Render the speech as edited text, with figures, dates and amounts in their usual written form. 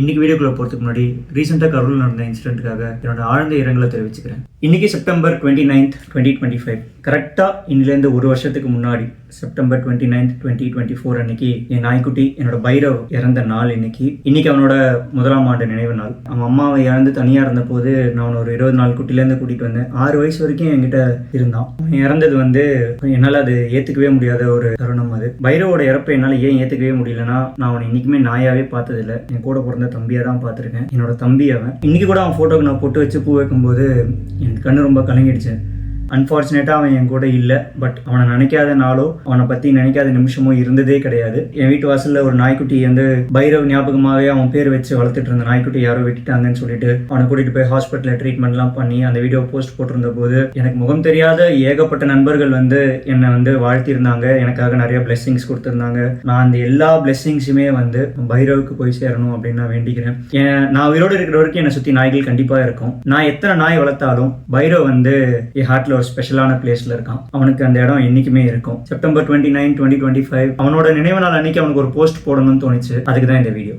இன்னைக்கு வீடியோக்குள்ள போகிறதுக்கு முன்னாடி ரீசெண்டாக கரூரில் நடந்த இன்சிடென்ட்டுக்காக என்னோட ஆழ்ந்த இரங்கலை தெரிவிச்சுக்கிறேன். இன்னைக்கு செப்டம்பர் 29th 2025 கரெக்டாக இன்னிலேருந்து ஒரு வருஷத்துக்கு முன்னாடி செப்டம்பர் 29th 2024 அன்னைக்கு என் நாய்க்குட்டி என்னோட பைரவ் இறந்த நாள். இன்னைக்கு அவனோட முதலாம் ஆண்டு நினைவு நாள். அவன் அம்மாவை இறந்து தனியாக இருந்த போது நான் ஒரு 20 நாள் குட்டிலேருந்து கூட்டிகிட்டு வந்தேன். 6 வயசு வரைக்கும் என்கிட்ட இருந்தான். அவன் இறந்தது என்னால் அது ஏற்றுக்கவே முடியாத ஒரு தருணம். அது பைரவோட இறப்பை என்னால் ஏன் ஏற்றுக்கவே முடியலன்னா, நான் அவனை இன்னைக்குமே நாயாவே பார்த்ததில்லை. என் கூட பிறந்த தம்பியாக தான் பார்த்துருக்கேன். என்னோட தம்பி அவன். இன்னைக்கு கூட அவன் ஃபோட்டோக்கு நான் பொட்டு வச்சு பூ வைக்கும்போது எனக்கு கண்ணு ரொம்ப கலங்கிடுச்சு. அன்ஃபார்ச்சுனேட்டாக அவன் என் கூட இல்லை. பட் அவனை நினைக்காத நாளோ அவனை பற்றி நினைக்காத நிமிஷமோ இருந்ததே கிடையாது. என் வீட்டு வாசலில் ஒரு நாய்க்குட்டி பைரவ் ஞாபகமாகவே அவன் பேர் வச்சு வளர்த்துட்டு இருந்த நாய்க்குட்டி யாரோ வெட்டிட்டாங்கன்னு சொல்லிட்டு அவனை கூட்டிகிட்டு போய் ஹாஸ்பிட்டலில் ட்ரீட்மெண்ட்லாம் பண்ணி அந்த வீடியோ போஸ்ட் போட்டிருந்த போது எனக்கு முகம் தெரியாத ஏகப்பட்ட நண்பர்கள் என்னை வாழ்த்திருந்தாங்க. எனக்காக நிறைய பிளெஸ்ஸிங்ஸ் கொடுத்துருந்தாங்க. நான் அந்த எல்லா பிளெஸ்ஸிங்ஸுமே பைரவுக்கு போய் சேரணும் அப்படின்னு நான் வேண்டிக்கிறேன். நான் உயிரோடு இருக்கிற வரைக்கும் என்னை சுற்றி நாய்கள் கண்டிப்பாக இருக்கும். நான் எத்தனை நாய் வளர்த்தாலும் பைரவ் என் ஹார்ட்ல ஒரு ஸ்பெஷலான பிளேஸ்ல இருக்கான். அவனுக்கு அந்த இடம் என்னைக்குமே இருக்கும். செப்டம்பர் 29, 2025 அவனோட நினைவு நாள் அன்னைக்கு அவனுக்கு ஒரு போஸ்ட் போடணும்னு தோணுச்சு. அதுக்கு தான் இந்த வீடியோ.